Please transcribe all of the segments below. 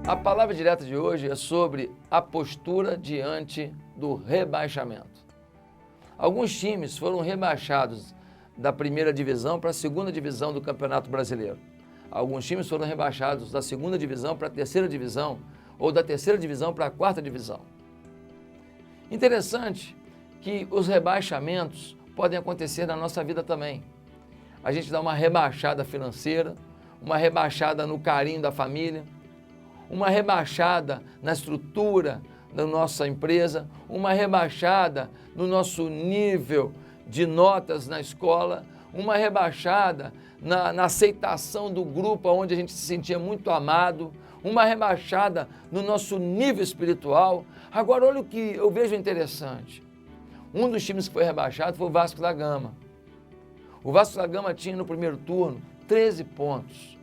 A palavra direta de hoje é sobre a postura diante do rebaixamento. Alguns times foram rebaixados da primeira divisão para a segunda divisão do Campeonato Brasileiro. Alguns times foram rebaixados da segunda divisão para a terceira divisão ou da terceira divisão para a quarta divisão. Interessante que os rebaixamentos podem acontecer na nossa vida também. A gente dá uma rebaixada financeira, uma rebaixada no carinho da família, uma rebaixada na estrutura da nossa empresa, uma rebaixada no nosso nível de notas na escola, uma rebaixada na aceitação do grupo onde a gente se sentia muito amado, uma rebaixada no nosso nível espiritual. Agora, olha o que eu vejo interessante. Um dos times que foi rebaixado foi o Vasco da Gama. O Vasco da Gama tinha no primeiro turno 13 pontos.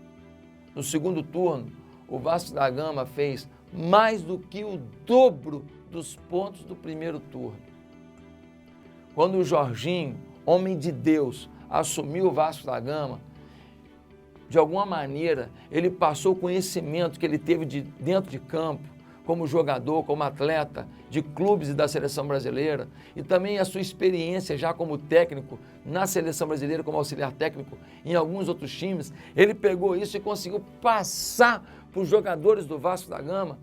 No segundo turno, o Vasco da Gama fez mais do que o dobro dos pontos do primeiro turno. Quando o Jorginho, homem de Deus, assumiu o Vasco da Gama, de alguma maneira ele passou o conhecimento que ele teve dentro de campo, como jogador, como atleta de clubes e da seleção brasileira, e também a sua experiência já como técnico na seleção brasileira, como auxiliar técnico em alguns outros times. Ele pegou isso e conseguiu passar para os jogadores do Vasco da Gama.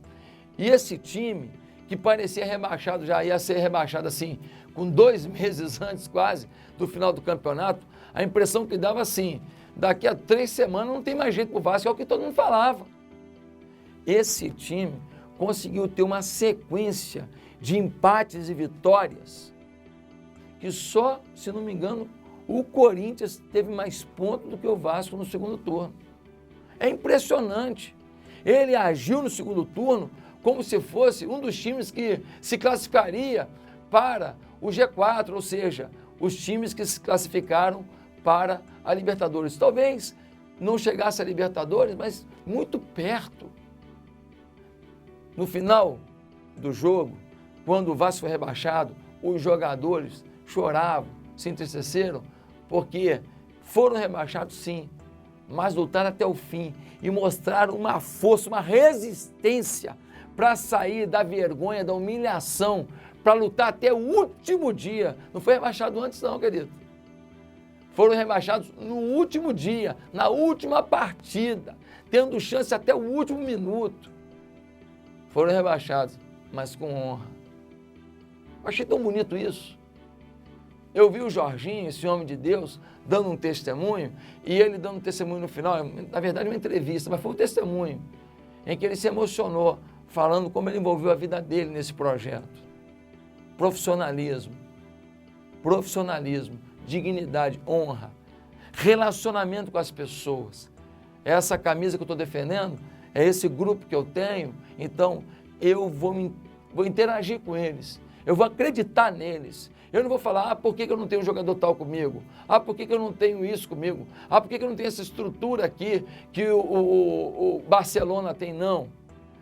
E esse time, que parecia rebaixado, já ia ser rebaixado assim, com 2 meses antes quase do final do campeonato, a impressão que dava assim, daqui a 3 semanas não tem mais jeito para o Vasco, é o que todo mundo falava. Esse time conseguiu ter uma sequência de empates e vitórias que só, se não me engano, o Corinthians teve mais pontos do que o Vasco no segundo turno. É impressionante. Ele agiu no segundo turno como se fosse um dos times que se classificaria para o G4, ou seja, os times que se classificaram para a Libertadores. Talvez não chegasse a Libertadores, mas muito perto. No final do jogo, quando o Vasco foi rebaixado, os jogadores choravam, se entristeceram, porque foram rebaixados sim, mas lutaram até o fim e mostraram uma força, uma resistência para sair da vergonha, da humilhação, para lutar até o último dia. Não foi rebaixado antes não, querido. Foram rebaixados no último dia, na última partida, tendo chance até o último minuto. Foram rebaixados, mas com honra. Eu achei tão bonito isso. Eu vi o Jorginho, esse homem de Deus, dando um testemunho, e ele dando um testemunho no final, na verdade uma entrevista, mas foi um testemunho, em que ele se emocionou, falando como ele envolveu a vida dele nesse projeto. Profissionalismo, dignidade, honra, relacionamento com as pessoas. Essa camisa que eu estou defendendo, é esse grupo que eu tenho, então eu vou interagir com eles, eu vou acreditar neles. Eu não vou falar, por que eu não tenho um jogador tal comigo? Por que eu não tenho isso comigo? Por que eu não tenho essa estrutura aqui que o Barcelona tem? Não.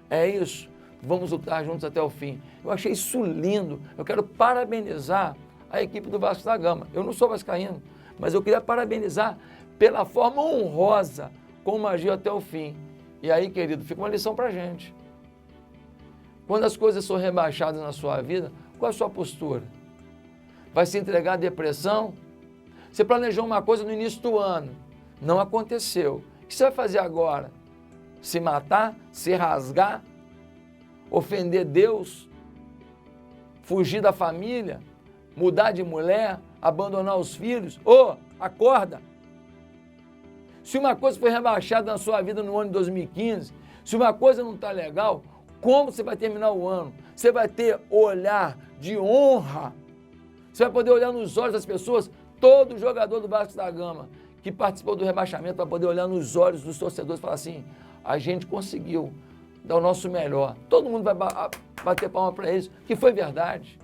É isso. Vamos lutar juntos até o fim. Eu achei isso lindo. Eu quero parabenizar a equipe do Vasco da Gama. Eu não sou vascaíno, mas eu queria parabenizar pela forma honrosa como agiu até o fim. E aí, querido, fica uma lição para a gente. Quando as coisas são rebaixadas na sua vida, qual é a sua postura? Vai se entregar à depressão? Você planejou uma coisa no início do ano, não aconteceu. O que você vai fazer agora? Se matar? Se rasgar? Ofender Deus? Fugir da família? Mudar de mulher? Abandonar os filhos? Acorda! Se uma coisa foi rebaixada na sua vida no ano de 2015, se uma coisa não está legal, como você vai terminar o ano? Você vai ter olhar de honra. Você vai poder olhar nos olhos das pessoas. Todo jogador do Vasco da Gama que participou do rebaixamento vai poder olhar nos olhos dos torcedores e falar assim, a gente conseguiu dar o nosso melhor. Todo mundo vai bater palma para eles, que foi verdade.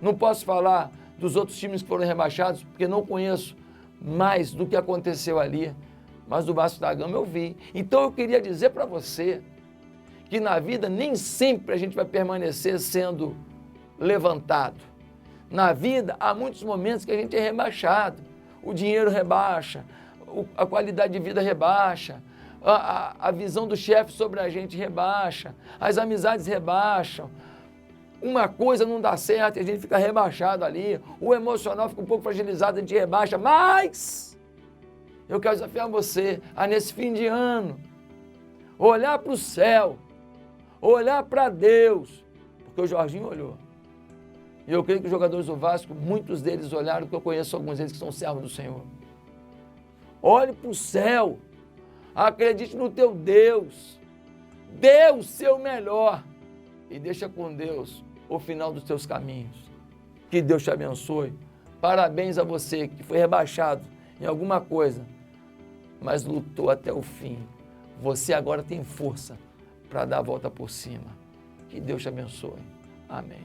Não posso falar dos outros times que foram rebaixados, porque não conheço mais do que aconteceu ali, mas do Vasco da Gama eu vi. Então eu queria dizer para você que na vida nem sempre a gente vai permanecer sendo levantado. Na vida há muitos momentos que a gente é rebaixado. O dinheiro rebaixa, a qualidade de vida rebaixa, A visão do chefe sobre a gente rebaixa. As amizades rebaixam. Uma coisa não dá certo e a gente fica rebaixado ali. O emocional fica um pouco fragilizado, a gente rebaixa. Mas eu quero desafiar você a, nesse fim de ano, olhar para o céu, olhar para Deus, porque o Jorginho olhou. E eu creio que os jogadores do Vasco, muitos deles olharam, porque eu conheço alguns deles que são servos do Senhor. Olhe para o céu, acredite no teu Deus, dê o seu melhor e deixa com Deus o final dos teus caminhos. Que Deus te abençoe. Parabéns a você que foi rebaixado em alguma coisa, mas lutou até o fim. Você agora tem força para dar a volta por cima. Que Deus te abençoe. Amém.